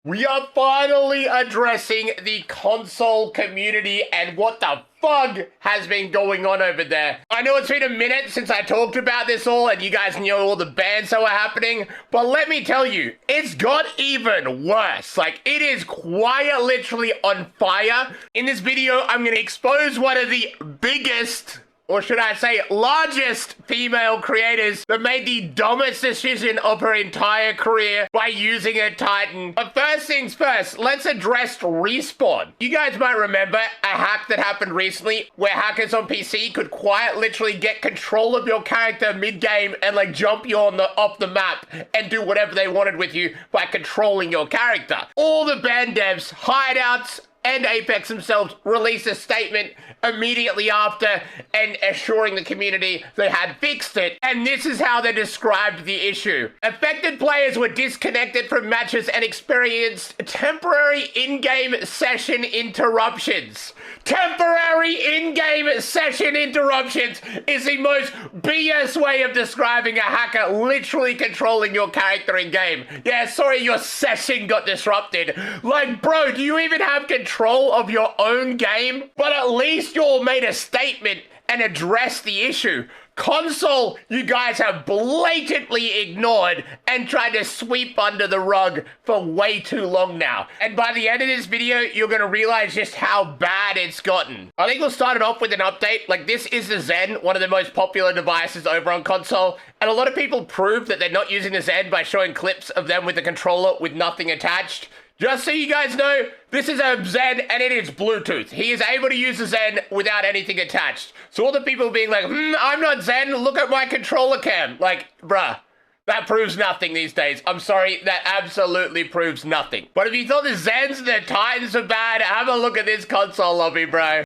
We are finally addressing the console community and what the fuck has been going on over there. I know it's been a minute since I talked about this all and you guys know all the bans that were happening, but let me tell you, it's got even worse. Like, it is quite literally on fire. In this video, I'm gonna expose one of the biggest, or should I say largest, female creators that made the dumbest decision of her entire career by using a Titan. But first things first, let's address Respawn. You guys might remember a hack that happened recently where hackers on PC could quite literally get control of your character mid-game and like jump you off the map and do whatever they wanted with you by controlling your character. All the band devs, hideouts, and Apex themselves released a statement immediately after and assuring the community they had fixed it. And this is how they described the issue. Affected players were disconnected from matches and experienced temporary in-game session interruptions. Temporary in-game session interruptions is the most BS way of describing a hacker literally controlling your character in-game. Yeah, sorry, your session got disrupted. Like, bro, do you even have control of your own game? But at least you all made a statement and addressed the issue. Console, you guys have blatantly ignored and tried to sweep under the rug for way too long now. And by the end of this video, you're gonna realize just how bad it's gotten. I think we'll start it off with an update. Like, this is the Zen, one of the most popular devices over on console. And a lot of people prove that they're not using the Zen by showing clips of them with the controller with nothing attached. Just so you guys know, this is a Zen and it is Bluetooth. He is able to use the Zen without anything attached. So all the people being like, I'm not Zen, look at my controller cam. Like, bruh, that proves nothing these days. I'm sorry, that absolutely proves nothing. But if you thought the Zens and the Titans are bad, have a look at this console lobby, bro.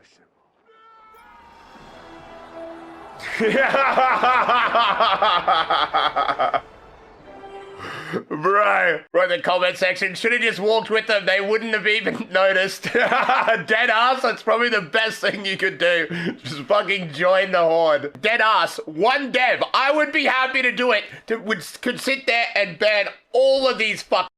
Bro, in the comment section, should have just walked with them. They wouldn't have even noticed. Dead ass, that's probably the best thing you could do. Just fucking join the horde. Dead ass, one dev. I would be happy to do it. Could sit there and ban all of these fuckers.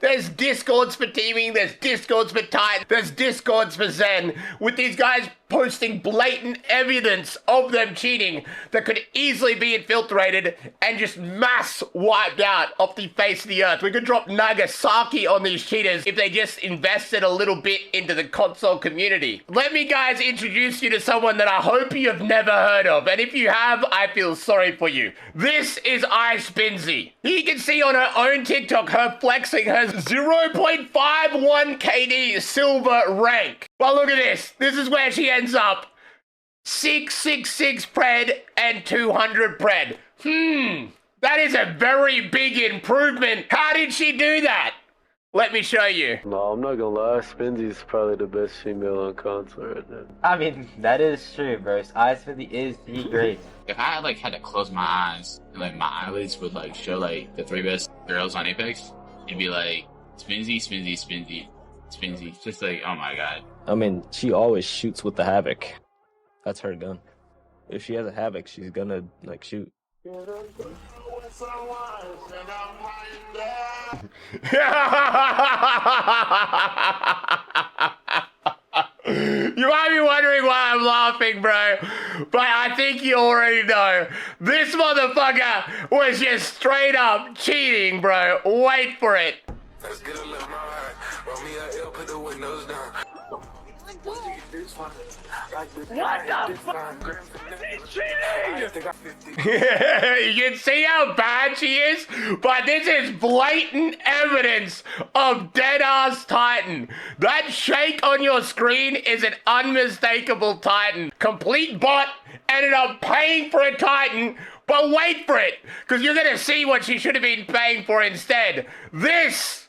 There's discords for teaming, there's discords for Titan, there's discords for Zen, with these guys posting blatant evidence of them cheating that could easily be infiltrated and just mass wiped out off the face of the earth. We could drop Nagasaki on these cheaters if they just invested a little bit into the console community. Let me guys introduce you to someone that I hope you've never heard of, and if you have, I feel sorry for you. This is iSpinzy. You can see on her own TikTok her flexing her 0.51 KD silver rank. But look at this. This is where she ends up. 666 pred and 200 pred. That is a very big improvement. How did she do that? Let me show you. No, I'm not gonna lie. Spinzy's probably the best female on console right now. I mean, that is true, bro. Ice50 is the great. If I like had to close my eyes and like my eyelids would like show like the 3 best girls on Apex, it'd be like Spinzy, Spinzy, Spinzy, Spinzy. Just like, oh my god. I mean, she always shoots with the Havoc. That's her gun. If she has a Havoc, she's gonna like shoot. You might be wondering why I'm laughing, bro, but I think you already know. This motherfucker was just straight up cheating, bro. Wait for it. Let's get a little more. Roll me a L, put the windows down. What the fuck? He's cheating! You can see how bad she is, but this is blatant evidence of dead-ass Titan. That shake on your screen is an unmistakable Titan. Complete bot ended up paying for a Titan, but wait for it, because you're gonna see what she should have been paying for instead. This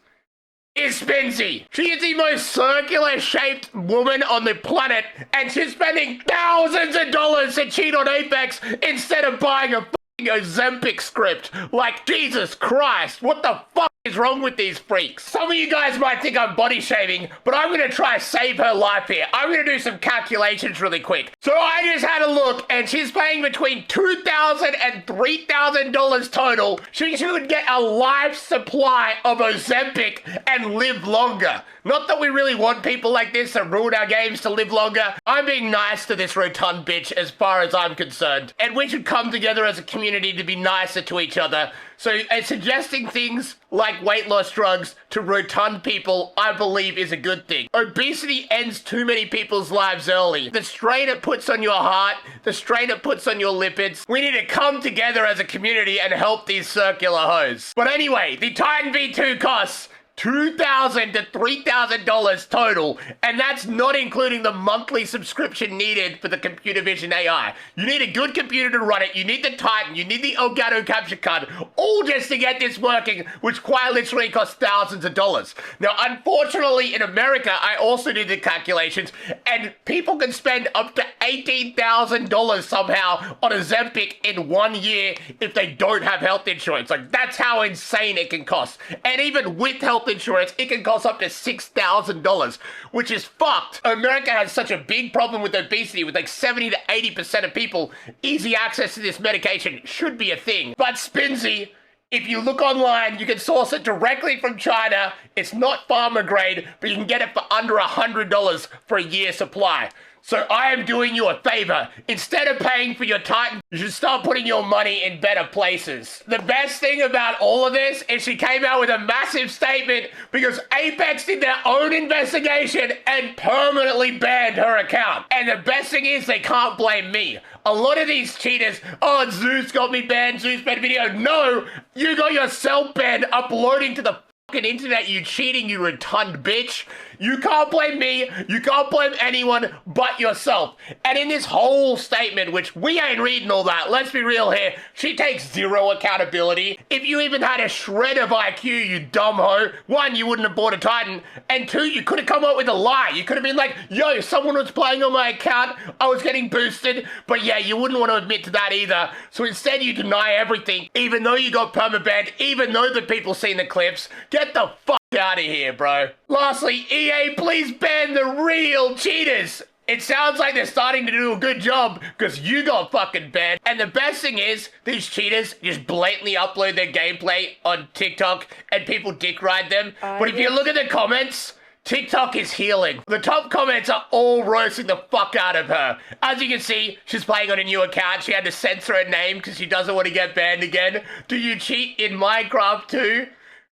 is Spinzy. She is the most circular-shaped woman on the planet, and she's spending thousands of dollars to cheat on Apex instead of buying a fucking Ozempic script. Like, Jesus Christ, what the fuck? is wrong with these freaks? Some of you guys might think I'm body shaming, but I'm gonna try to save her life here. I'm gonna do some calculations really quick. So I just had a look, and she's paying between $2,000 and $3,000 total. She would get a life supply of Ozempic and live longer. Not that we really want people like this to ruin our games to live longer. I'm being nice to this rotund bitch as far as I'm concerned. And we should come together as a community to be nicer to each other. So suggesting things like weight loss drugs to rotund people, I believe, is a good thing. Obesity ends too many people's lives early. The strain it puts on your heart, the strain it puts on your lipids. We need to come together as a community and help these circular hoes. But anyway, the Titan V2 costs $2,000 to $3,000 total, and that's not including the monthly subscription needed for the computer vision AI. You need a good computer to run it, you need the Titan, you need the Elgato capture card, all just to get this working, which quite literally costs thousands of dollars. Now, unfortunately, in America, I also did the calculations, and people can spend up to $18,000 somehow on Ozempic in 1 year if they don't have health insurance. Like, that's how insane it can cost. And even with health insurance, it can cost up to $6,000, which is fucked. America has such a big problem with obesity, with like 70 to 80% of people. Easy access to this medication should be a thing. But Spinsy, if you look online, you can source it directly from China. It's not pharma grade, but you can get it for under $100 for a year supply. So I am doing you a favor. Instead of paying for your Titan, you should start putting your money in better places. The best thing about all of this is she came out with a massive statement because Apex did their own investigation and permanently banned her account. And the best thing is they can't blame me. A lot of these cheaters, oh, Zeus got me banned, Zeus banned video. No, you got yourself banned uploading to the fucking internet, you cheating, you rotund bitch. You can't blame me, you can't blame anyone but yourself. And in this whole statement, which we ain't reading all that, let's be real here, she takes zero accountability. If you even had a shred of IQ, you dumb hoe, one, you wouldn't have bought a Titan, and two, you could have come up with a lie. You could have been like, yo, someone was playing on my account, I was getting boosted, but yeah, you wouldn't want to admit to that either. So instead you deny everything, even though you got permabanned, even though the people seen the clips. Get the fuck out of here, bro. Lastly, EA, please ban the real cheaters. It sounds like they're starting to do a good job because you got fucking banned. And the best thing is, these cheaters just blatantly upload their gameplay on TikTok and people dick ride them. But if you look at the comments, TikTok is healing. The top comments are all roasting the fuck out of her. As you can see, she's playing on a new account. She had to censor her name because she doesn't want to get banned again. Do you cheat in Minecraft too?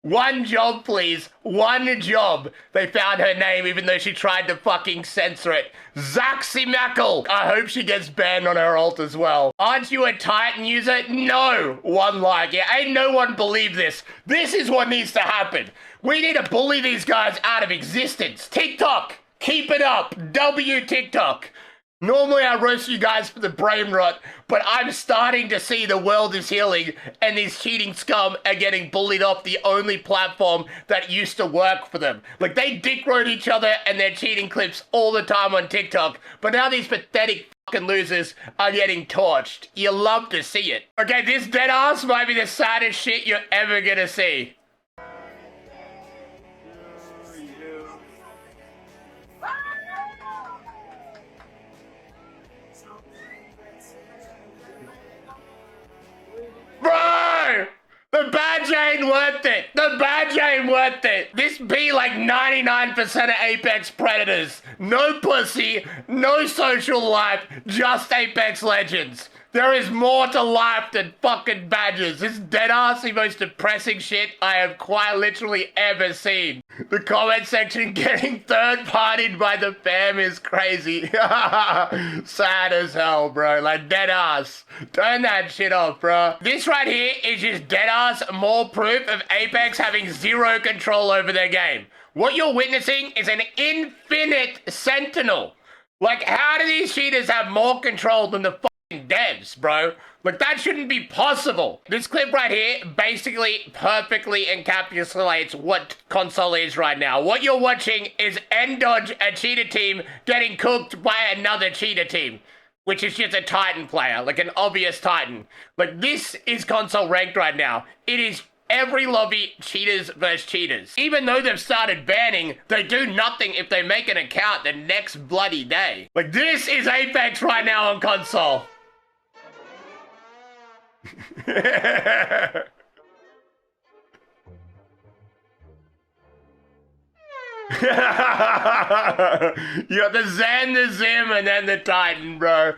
One job, please. One job. They found her name even though she tried to fucking censor it. Zaxi Mackle. I hope she gets banned on her alt as well. Aren't you a Titan user? No. One like. Yeah, ain't no one believe this. This is what needs to happen. We need to bully these guys out of existence. TikTok. Keep it up. W TikTok. Normally I roast you guys for the brain rot, but I'm starting to see the world is healing and these cheating scum are getting bullied off the only platform that used to work for them. Like, they dick rode each other and their cheating clips all the time on TikTok, but now these pathetic fucking losers are getting torched. You love to see it. Okay, this dead ass might be the saddest shit you're ever gonna see. Bro! The badge ain't worth it! The badge ain't worth it! This be like 99% of Apex Predators. No pussy, no social life, just Apex Legends. There is more to life than fucking badges. This deadass the most depressing shit I have quite literally ever seen. The comment section getting third-partied by the fam is crazy. Sad as hell, bro. Like, deadass. Turn that shit off, bro. This right here is just deadass more proof of Apex having zero control over their game. What you're witnessing is an infinite sentinel. Like, how do these cheaters have more control than the devs, bro? Like, that shouldn't be possible. This clip right here basically perfectly encapsulates what console is right now. What you're watching is N-Dodge, a cheater team, getting cooked by another cheater team, which is just a Titan player, like an obvious Titan. Like, this is console ranked right now. It is every lobby cheaters versus cheaters. Even though they've started banning, they do nothing if they make an account the next bloody day. Like, this is Apex right now on console. You got the Zen, the Zim, and then the Titan, bro.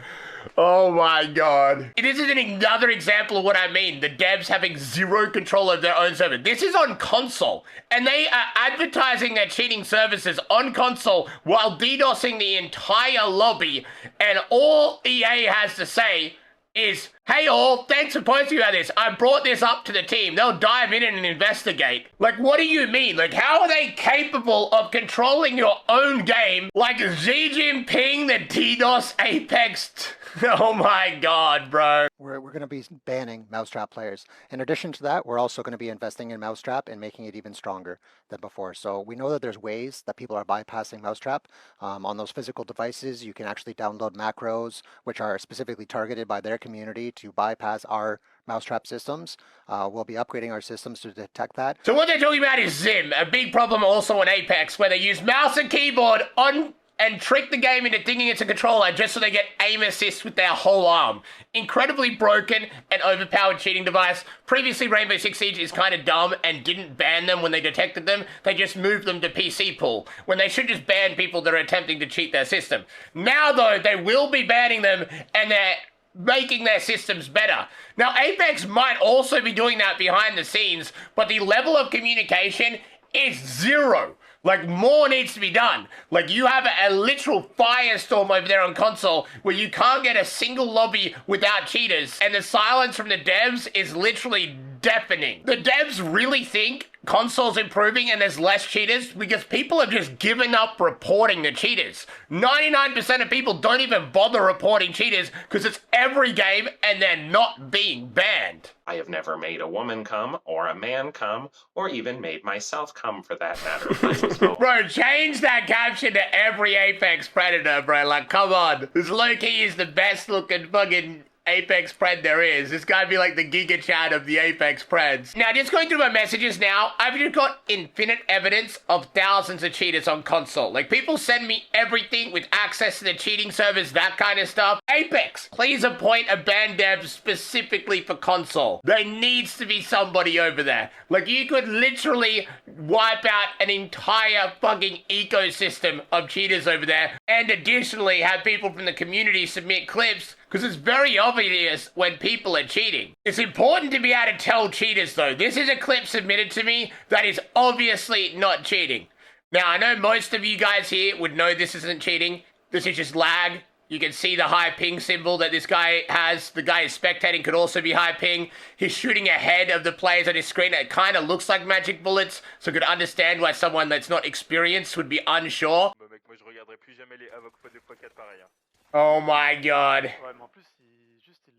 Oh my god. This is another example of what I mean. The devs having zero control of their own server. This is on console. And they are advertising their cheating services on console while DDoSing the entire lobby. And all EA has to say is, hey all, thanks for posting about this. I brought this up to the team. They'll dive in and investigate. Like, what do you mean? Like, how are they capable of controlling your own game like Xi Jinping, the DDoS Apex? Oh my god, bro. We're going to be banning Mousetrap players. In addition to that, we're also going to be investing in Mousetrap and making it even stronger than before. So we know that there's ways that people are bypassing Mousetrap. On those physical devices, you can actually download macros, which are specifically targeted by their community to bypass our Mousetrap systems. We'll be upgrading our systems to detect that. So what they're talking about is Zim, a big problem also in Apex, where they use mouse and keyboard on and trick the game into thinking it's a controller just so they get aim assist with their whole arm. Incredibly broken and overpowered cheating device. Previously, Rainbow Six Siege is kind of dumb and didn't ban them when they detected them. They just moved them to PC pool, when they should just ban people that are attempting to cheat their system. Now, though, they will be banning them, and they're making their systems better. Now, Apex might also be doing that behind the scenes, but the level of communication is zero. Like, more needs to be done. Like, you have a literal firestorm over there on console where you can't get a single lobby without cheaters, and the silence from the devs is literally deafening. The devs really think console's improving and there's less cheaters because people have just given up reporting the cheaters. 99% of people don't even bother reporting cheaters because it's every game and they're not being banned. I have never made a woman come, or a man come, or even made myself come for that matter. Bro, change that caption to every Apex Predator, bro. Like, come on. This low-key is the best looking fucking Apex Pred there is. This guy be like the Giga Chat of the Apex Preds. Now, just going through my messages now, I've just got infinite evidence of thousands of cheaters on console. Like, people send me everything with access to the cheating servers, that kind of stuff. Apex, please appoint a ban dev specifically for console. There needs to be somebody over there. Like, you could literally wipe out an entire fucking ecosystem of cheaters over there, and additionally have people from the community submit clips, because it's very obvious when people are cheating. It's important to be able to tell cheaters, though. This is a clip submitted to me that is obviously not cheating. Now, I know most of you guys here would know this isn't cheating. This is just lag. You can see the high ping symbol that this guy has. The guy is spectating could also be high ping. He's shooting ahead of the players on his screen. It kind of looks like magic bullets, so I could understand why someone that's not experienced would be unsure. Oh my god.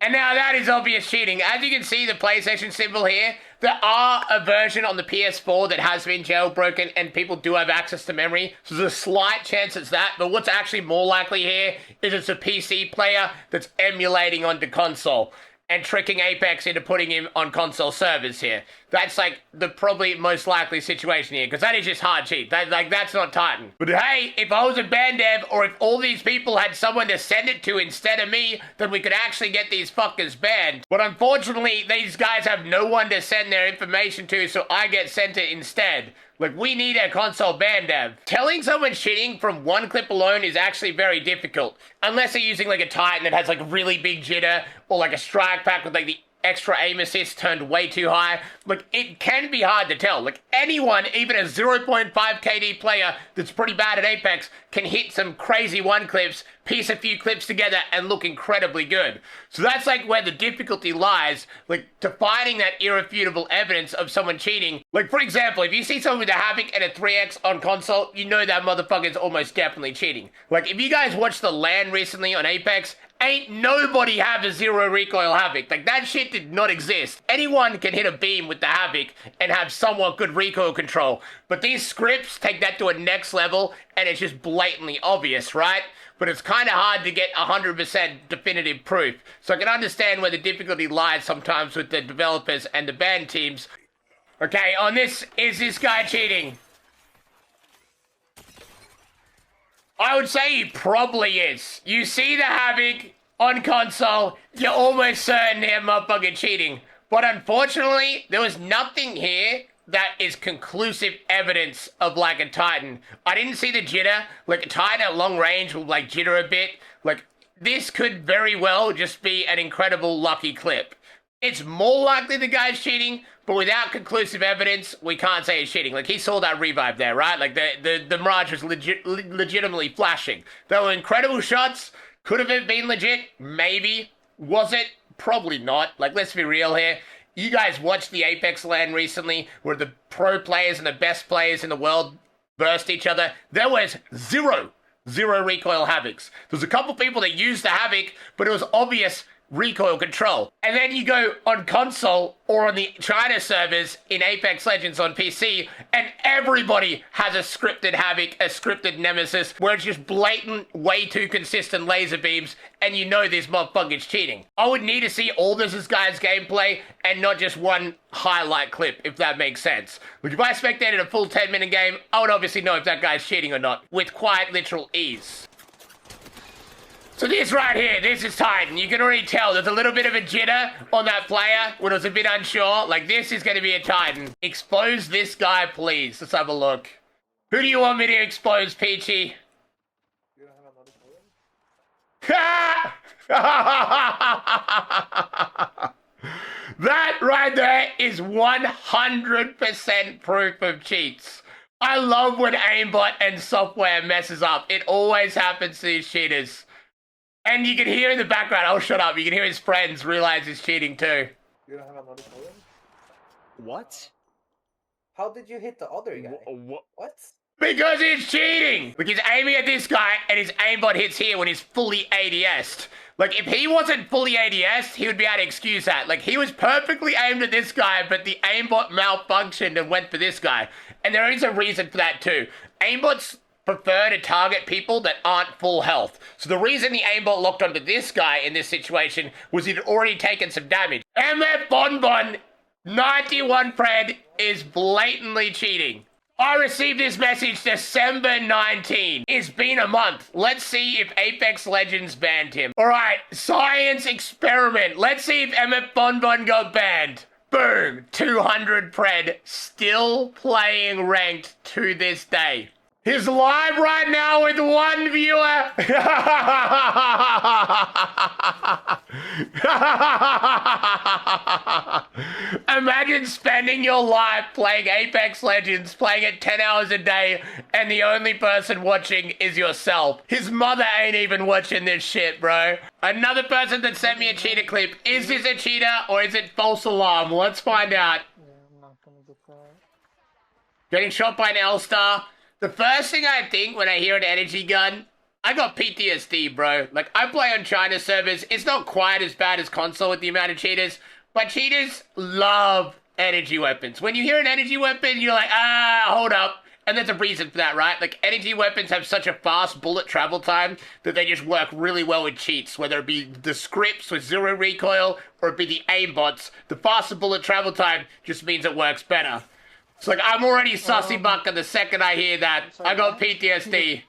And now that is obvious cheating. As you can see, the PlayStation symbol here, there are a version on the PS4 that has been jailbroken and people do have access to memory. So there's a slight chance it's that, but what's actually more likely here is it's a PC player that's emulating onto console and tricking Apex into putting him on console servers here. That's like the probably most likely situation here, because that is just hard cheat. That's not Titan. But hey, if I was a ban dev, or if all these people had someone to send it to instead of me, then we could actually get these fuckers banned. But unfortunately, these guys have no one to send their information to, so I get sent it instead. Like, we need a console ban dev. Telling someone cheating from one clip alone is actually very difficult. Unless they're using like a Titan that has like really big jitter, or like a strike pack with like the extra aim assist turned way too high. Like, it can be hard to tell. Like, anyone, even a 0.5 KD player that's pretty bad at Apex, can hit some crazy one clips, piece a few clips together, and look incredibly good. So that's like where the difficulty lies, like, to finding that irrefutable evidence of someone cheating. Like, for example, if you see someone with a Havoc and a 3X on console, you know that motherfucker's almost definitely cheating. Like, if you guys watched the LAN recently on Apex, ain't nobody have a zero recoil Havoc. Like, that shit did not exist. Anyone can hit a beam with the Havoc and have somewhat good recoil control. But these scripts take that to a next level, and it's just blatantly obvious, right? But it's kind of hard to get 100% definitive proof. So I can understand where the difficulty lies sometimes with the developers and the band teams. Okay, on this, is this guy cheating? I would say he probably is. You see the Havoc on console, you're almost certain him motherfucking cheating. But unfortunately, there was nothing here that is conclusive evidence of like a Titan. I didn't see the jitter. Like a Titan at long range will like jitter a bit. Like this could very well just be an incredible lucky clip. It's more likely the guy's cheating, but without conclusive evidence, we can't say he's cheating. Like, he saw that revive there, right? Like, the Mirage was legitimately flashing. They were incredible shots. Could have it been legit? Maybe. Was it? Probably not. Like, let's be real here. You guys watched the Apex LAN recently, where the pro players and the best players in the world versed each other. There was zero recoil Havocs. There's a couple people that used the Havoc, but it was obvious recoil control. And then you go on console or on the China servers in Apex Legends on PC, and everybody has a scripted Havoc, a scripted Nemesis, where it's just blatant, way too consistent laser beams, and you know this motherfucker's cheating. I would need to see all this guy's gameplay and not just one highlight clip, if that makes sense. Like, if I spectated a full 10-minute game, I would obviously know if that guy's cheating or not, with quite literal ease. So this right here, this is Titan. You can already tell there's a little bit of a jitter on that player when I was a bit unsure. Like, this is going to be a Titan. Expose this guy, please. Let's have a look. Who do you want me to expose, Peachy? That right there is 100% proof of cheats. I love when aimbot and software messes up. It always happens to these cheaters. And you can hear in the background, oh, shut up, you can hear his friends realize he's cheating too. You don't have another player? What? How did you hit the other guy? What? Because he's cheating! Like, he's aiming at this guy, and his aimbot hits here when he's fully ADS'd. Like, if he wasn't fully ADS'd, he would be able to excuse that. Like, he was perfectly aimed at this guy, but the aimbot malfunctioned and went for this guy. And there is a reason for that too. Aimbots prefer to target people that aren't full health. So the reason the aimbot locked onto this guy in this situation was he'd already taken some damage. MF Bonbon 91 Pred is blatantly cheating. I received this message December 19. It's been a month. Let's see if Apex Legends banned him. Alright, science experiment. Let's see if MF Bonbon got banned. Boom, 200 Pred, still playing ranked to this day. He's live right now with one viewer. Imagine spending your life playing Apex Legends, playing it 10 hours a day, and the only person watching is yourself. His mother ain't even watching this shit, bro. Another person that sent me a cheater clip. Is this a cheater or is it false alarm? Let's find out. Getting shot by an L-Star. The first thing I think when I hear an energy gun, I got PTSD, bro. Like, I play on China servers. It's not quite as bad as console with the amount of cheaters, but cheaters love energy weapons. When you hear an energy weapon, you're like, hold up. And there's a reason for that, right? Like, energy weapons have such a fast bullet travel time that they just work really well with cheats, whether it be the scripts with zero recoil or it be the aimbots. The faster bullet travel time just means it works better. It's like, I'm already sussy bucking the second I hear that. I got PTSD.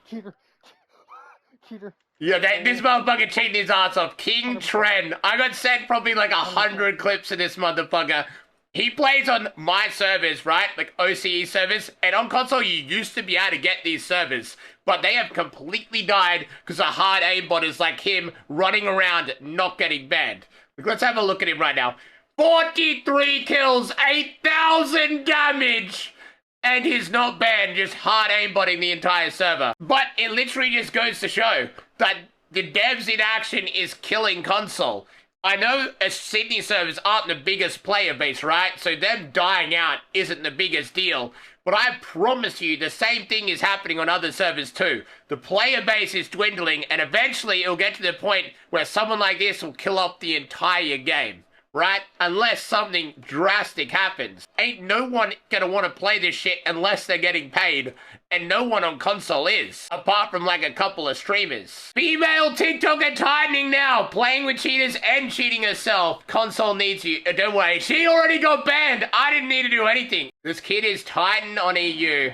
Cheater. Yeah, this motherfucker cheating his ass off. King Tren. I got sent probably like 100 clips of this motherfucker. He plays on my servers, right? Like OCE servers. And on console, you used to be able to get these servers. But they have completely died because a hard aimbot is like him running around not getting banned. Like, let's have a look at him right now. 43 kills, 8,000 damage, and he's not banned, just hard aimbotting the entire server. But it literally just goes to show that the devs in action is killing console. I know Sydney servers aren't the biggest player base, right? So them dying out isn't the biggest deal. But I promise you the same thing is happening on other servers too. The player base is dwindling, and eventually it'll get to the point where someone like this will kill off the entire game. right? Unless something drastic happens. Ain't no one gonna want to play this shit unless they're getting paid, and no one on console is, apart from like a couple of streamers. Female TikToker tightening now, playing with cheaters and cheating herself. Console needs you. Don't worry, she already got banned. I didn't need to do anything. This kid is Titan on EU.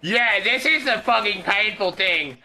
Yeah, this is the fucking painful thing.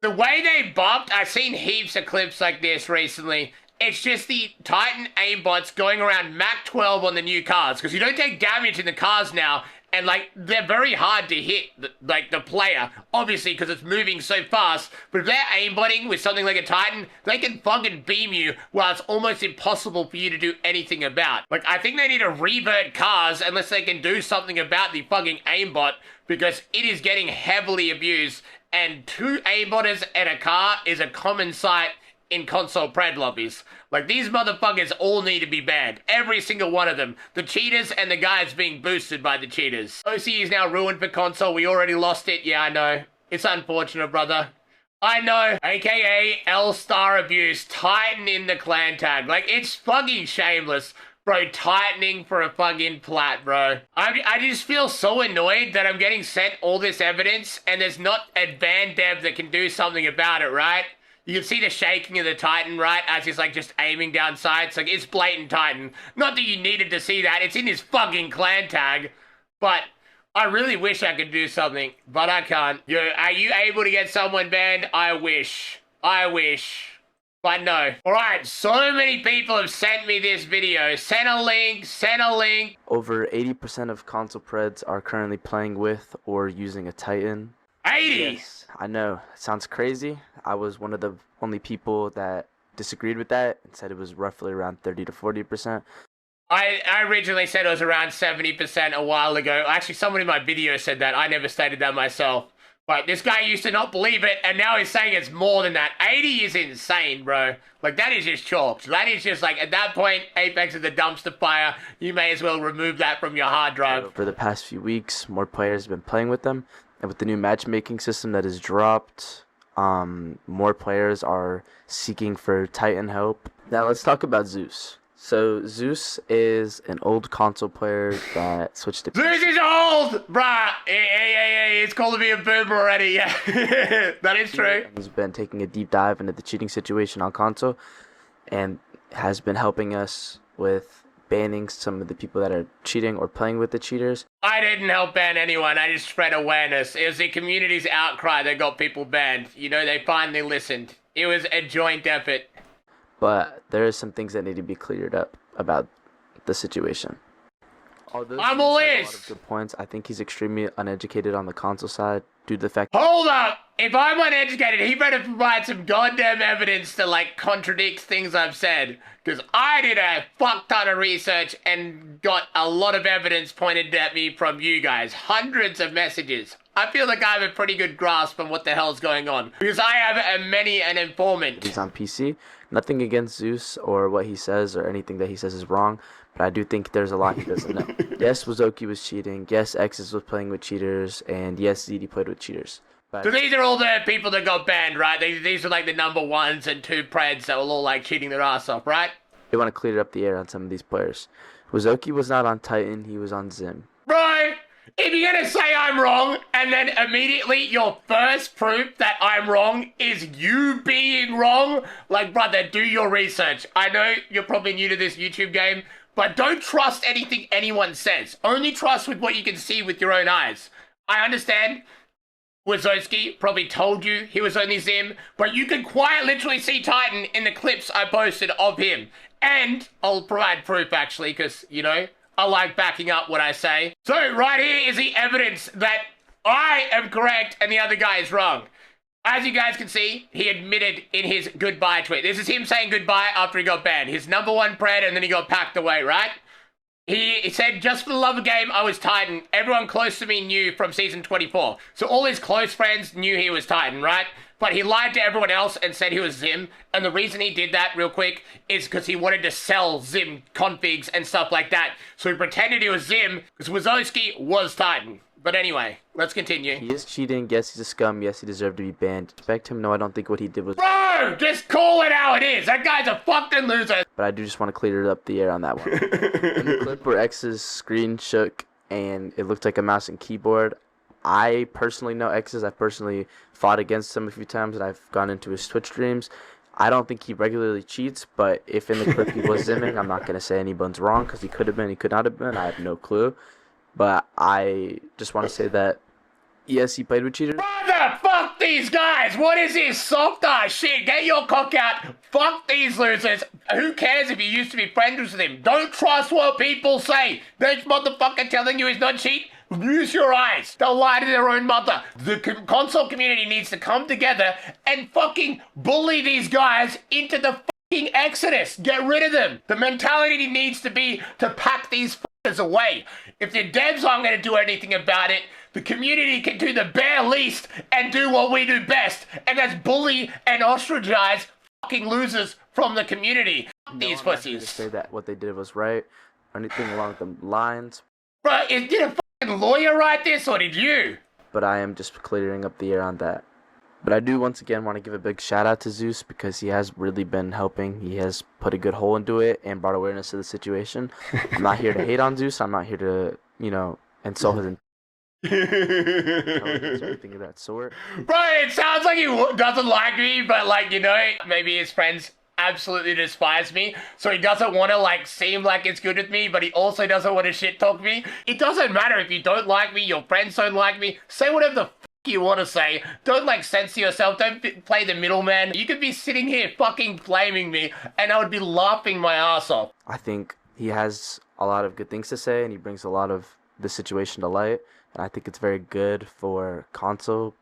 The way they bumped, I've seen heaps of clips like this recently. It's just the Titan aimbots going around Mach 12 on the new cars, because you don't take damage in the cars now, and like, they're very hard to hit, the player, obviously, because it's moving so fast, but if they're aimbotting with something like a Titan, they can fucking beam you, while it's almost impossible for you to do anything about. Like, I think they need to revert cars, unless they can do something about the fucking aimbot, because it is getting heavily abused, and 2 aimbotters and a car is a common sight in console pred lobbies. Like, these motherfuckers all need to be banned. Every single one of them. The cheaters and the guys being boosted by the cheaters. OC is now ruined for console. We already lost it. Yeah, I know. It's unfortunate, brother. I know. AKA L-star abuse. Titan in the clan tag. Like, it's fucking shameless. Bro, tightening for a fucking plat, bro. I just feel so annoyed that I'm getting sent all this evidence and there's not a ban dev that can do something about it, right? You can see the shaking of the Titan, right? As he's like just aiming down sights. Like, it's blatant Titan. Not that you needed to see that. It's in his fucking clan tag. But I really wish I could do something. But I can't. Yo, are you able to get someone banned? I wish. I wish. But no. Alright, so many people have sent me this video. Send a link. Send a link. Over 80% of console preds are currently playing with or using a Titan. 80! Yes, I know. It sounds crazy. I was one of the only people that disagreed with that and said it was roughly around 30 to 40%. I originally said it was around 70% a while ago. Actually, someone in my video said that. I never stated that myself. But this guy used to not believe it, and now he's saying it's more than that. 80 is insane, bro. Like, that is just chalk. That is just like, at that point, Apex is a dumpster fire. You may as well remove that from your hard drive. For the past few weeks, more players have been playing with them. And with the new matchmaking system that has dropped, more players are seeking for Titan help. Now let's talk about Zeus. So Zeus is an old console player that switched to Zeus is old! Bruh! Hey, it's called to be a boomer already, yeah. That is true. He's been taking a deep dive into the cheating situation on console and has been helping us with banning some of the people that are cheating or playing with the cheaters. I didn't help ban anyone, I just spread awareness. It was the community's outcry that got people banned. You know, they finally listened. It was a joint effort. But there are some things that need to be cleared up about the situation. Although I'm Zeus all has a ears. lot of good points, I think he's extremely uneducated on the console side due to the fact. Hold up! If I'm uneducated, he better provide some goddamn evidence to, like, contradict things I've said. Because I did a fuck ton of research and got a lot of evidence pointed at me from you guys. Hundreds of messages. I feel like I have a pretty good grasp on what the hell's going on. Because I have many an informant. He's on PC. Nothing against Zeus or what he says or anything that he says is wrong. But I do think there's a lot he doesn't know. Yes, Wazoki was cheating. Yes, X's was playing with cheaters. And yes, ZD played with cheaters. But So these are all the people that got banned, right? These are like the number 1s and 2 preds that were all like cheating their ass off, right? they want to clear up the air on some of these players. Wazoki was not on Titan. He was on Zim. Bro, if you're gonna say I'm wrong, and then immediately your first proof that I'm wrong is you being wrong, like, brother, do your research. I know you're probably new to this YouTube game, but don't trust anything anyone says. Only trust with what you can see with your own eyes. I understand Wazowski probably told you he was only Zim, but you can quite literally see Titan in the clips I posted of him. And I'll provide proof, actually, because, you know, I like backing up what I say. So right here is the evidence that I am correct and the other guy is wrong. As you guys can see, he admitted in his goodbye tweet. This is him saying goodbye after he got banned. His number one pred, and then he got packed away, right? He said, just for the love of game, I was Titan. Everyone close to me knew from season 24. So all his close friends knew he was Titan, right? But he lied to everyone else and said he was Zim. And the reason he did that, real quick, is because he wanted to sell Zim configs and stuff like that. So he pretended he was Zim because Wazowski was Titan. But anyway, let's continue. He is cheating. Yes, he's a scum. Yes, he deserved to be banned. Respect him. No, I don't think what he did was... Bro, just call it how it is. That guy's a fucking loser. But I do just want to clear up the air on that one. In the clip where X's screen shook and it looked like a mouse and keyboard, I personally know X's. I personally fought against him a few times, and I've gone into his Twitch streams. I don't think he regularly cheats, but if in the clip he was zimming, I'm not going to say anyone's wrong, because he could have been, he could not have been. I have no clue. But I just want to say that, yes, he played with cheaters. Brother, fuck these guys. What is this soft ass shit? Get your cock out. Fuck these losers. Who cares if you used to be friends with them? Don't trust what people say. This motherfucker telling you he's not cheat. Use your eyes. They'll lie to their own mother. The console community needs to come together and fucking bully these guys into the fucking exodus. Get rid of them. The mentality needs to be to pack these fuckers away. If the devs aren't going to do anything about it, the community can do the bare least and do what we do best, and that's bully and ostracize fucking losers from the community. These pussies. To say that what they did was right, or anything along the lines. Bro, did a fucking lawyer write this, or did you? But I am just clearing up the air on that. But I do once again want to give a big shout out to Zeus, because he has really been helping. He has put a good hole into it and brought awareness to the situation. I'm not here to hate on Zeus. I'm not here to, insult his intelligence or anything of that sort. Bro, it sounds like he doesn't like me, but maybe his friends absolutely despise me, so he doesn't want to seem like it's good with me, but he also doesn't want to shit talk me. It doesn't matter if you don't like me, your friends don't like me. Say whatever the you want to say. Don't censor yourself. Don't play the middleman. You could be sitting here fucking blaming me, and I would be laughing my ass off. I think he has a lot of good things to say, and he brings a lot of the situation to light, and I think it's very good for console,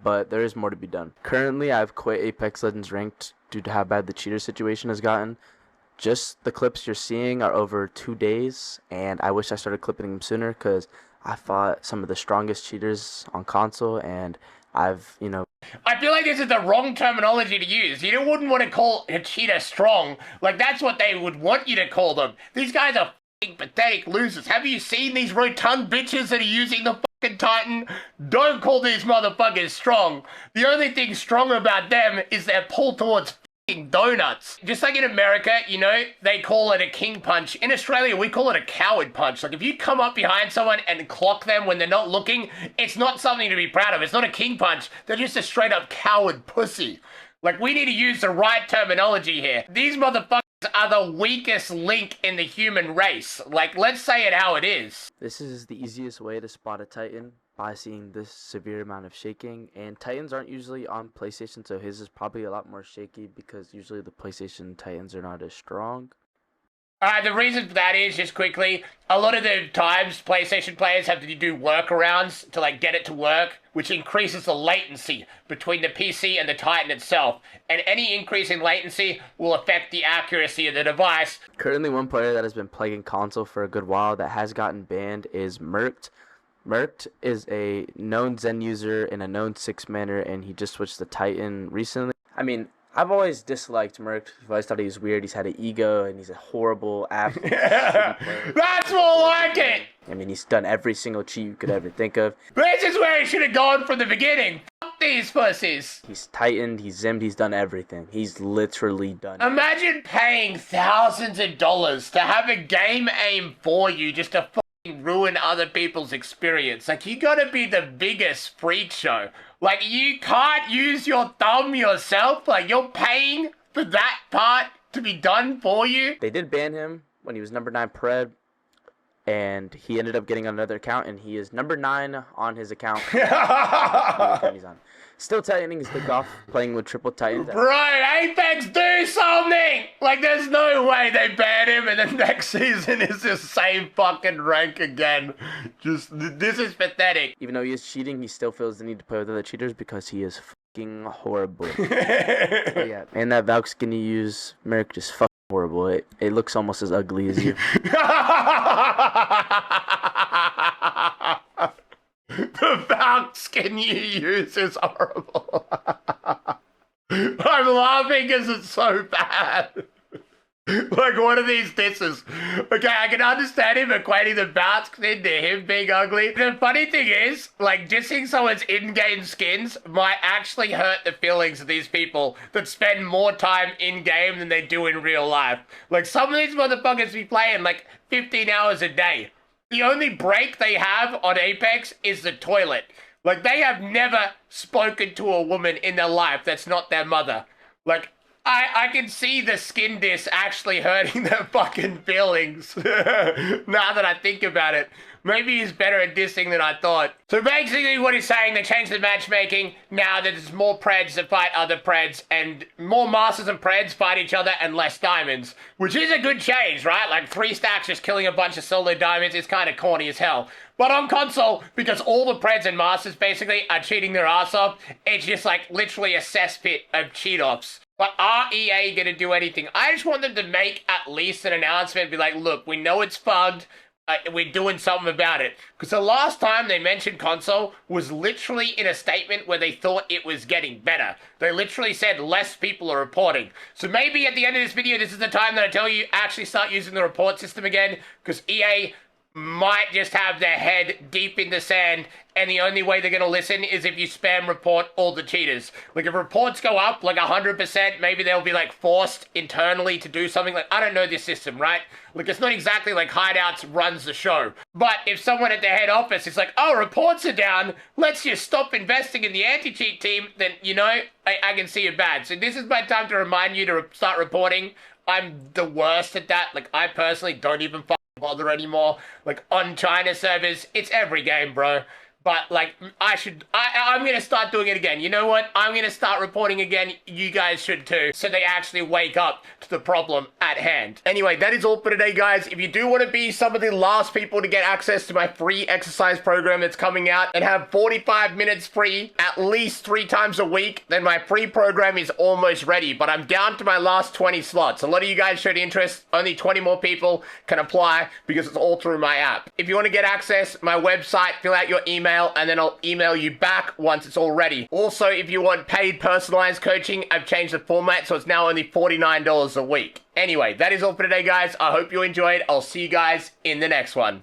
but there is more to be done. Currently, I've quit Apex Legends Ranked due to how bad the cheater situation has gotten. Just the clips you're seeing are over 2 days, and I wish I started clipping them sooner, because I fought some of the strongest cheaters on console, and I've, I feel like this is the wrong terminology to use. You wouldn't want to call a cheater strong. That's what they would want you to call them. These guys are fucking pathetic losers. Have you seen these rotund bitches that are using the fucking Titan? Don't call these motherfuckers strong. The only thing strong about them is their pull towards donuts. Just like in America, they call it a king punch. In Australia, we call it a coward punch. If you come up behind someone and clock them when they're not looking, it's not something to be proud of. It's not a king punch. They're just a straight up coward pussy. We need to use the right terminology here. These motherfuckers are the weakest link in the human race. Let's say it how it is. This is the easiest way to spot a Titan, by seeing this severe amount of shaking, and Titans aren't usually on PlayStation, so his is probably a lot more shaky, because usually the PlayStation Titans are not as strong. The reason for that is, just quickly, a lot of the times PlayStation players have to do workarounds to get it to work, which increases the latency between the PC and the Titan itself, and any increase in latency will affect the accuracy of the device. Currently, one player that has been plaguing console for a good while that has gotten banned is Merked. Merked is a known Zen user and a known 6-manner, and he just switched to Titan recently. I mean, I've always disliked Merked. I've always thought he was weird. He's had an ego, and he's a horrible athlete. That's more like it! I mean, he's done every single cheat you could ever think of. This is where he should have gone from the beginning. Fuck these pussies. He's Titaned, he's zimmed, he's done everything. He's literally done Imagine paying thousands of dollars to have a game aim for you just to ruin other people's experience. You gotta be the biggest freak show. You can't use your thumb yourself. You're paying for that part to be done for you. They did ban him when he was number 9 pred, and he ended up getting another account, and he is number 9 on his account. He's on. Still tightening his dick off, playing with triple Titans. Bro, Apex, do something! There's no way they ban him and then next season is the same fucking rank again. This is pathetic. Even though he is cheating, he still feels the need to play with other cheaters because he is fucking horrible. Yeah, and that Valk skin you use, Merrick, just fucking horrible. It looks almost as ugly as you. The Valk skin you use is horrible. I'm laughing because it's so bad. Like, what are these disses? Okay, I can understand him equating the bounce skin to him being ugly. The funny thing is, like, dissing someone's in-game skins might actually hurt the feelings of these people that spend more time in-game than they do in real life. Like, some of these motherfuckers be playing, like, 15 hours a day. The only break they have on Apex is the toilet. Like, they have never spoken to a woman in their life that's not their mother. Like, I can see the skin diss actually hurting their fucking feelings. Now that I think about it. Maybe he's better at dissing than I thought. So basically what he's saying, they changed the matchmaking. Now there's more Preds that fight other Preds, and more Masters and Preds fight each other and less Diamonds. Which is a good change, right? Like 3 stacks just killing a bunch of solo Diamonds is kind of corny as hell. But on console, because all the Preds and Masters basically are cheating their ass off, it's just like literally a cesspit of cheat-offs. But are EA gonna do anything? I just want them to make at least an announcement, be like, look, we know it's fucked, we're doing something about it. Because the last time they mentioned console was literally in a statement where they thought it was getting better. They literally said less people are reporting. So maybe at the end of this video, this is the time that I tell you actually start using the report system again, because EA might just have their head deep in the sand, and the only way they're going to listen is if you spam report all the cheaters. Like, if reports go up, like 100%, maybe they'll be, like, forced internally to do something. Like, I don't know this system, right? Like, it's not exactly like Hideouts runs the show. But if someone at the head office is like, oh, reports are down, let's just stop investing in the anti-cheat team, then, you know, I can see it bad. So this is my time to remind you to start reporting. I'm the worst at that. Like, I personally don't even bother anymore. Like, on China servers, it's every game, bro. But, like, I'm gonna start doing it again. You know what? I'm gonna start reporting again. You guys should too. So they actually wake up to the problem at hand. Anyway, that is all for today, guys. If you do want to be some of the last people to get access to my free exercise program that's coming out and have 45 minutes free at least 3 times a week, then my free program is almost ready. But I'm down to my last 20 slots. A lot of you guys showed interest. Only 20 more people can apply because it's all through my app. If you want to get access, my website, fill out your email, and then I'll email you back once it's all ready. Also, if you want paid personalized coaching, I've changed the format, so it's now only $49 a week. Anyway, that is all for today, guys. I hope you enjoyed. I'll see you guys in the next one.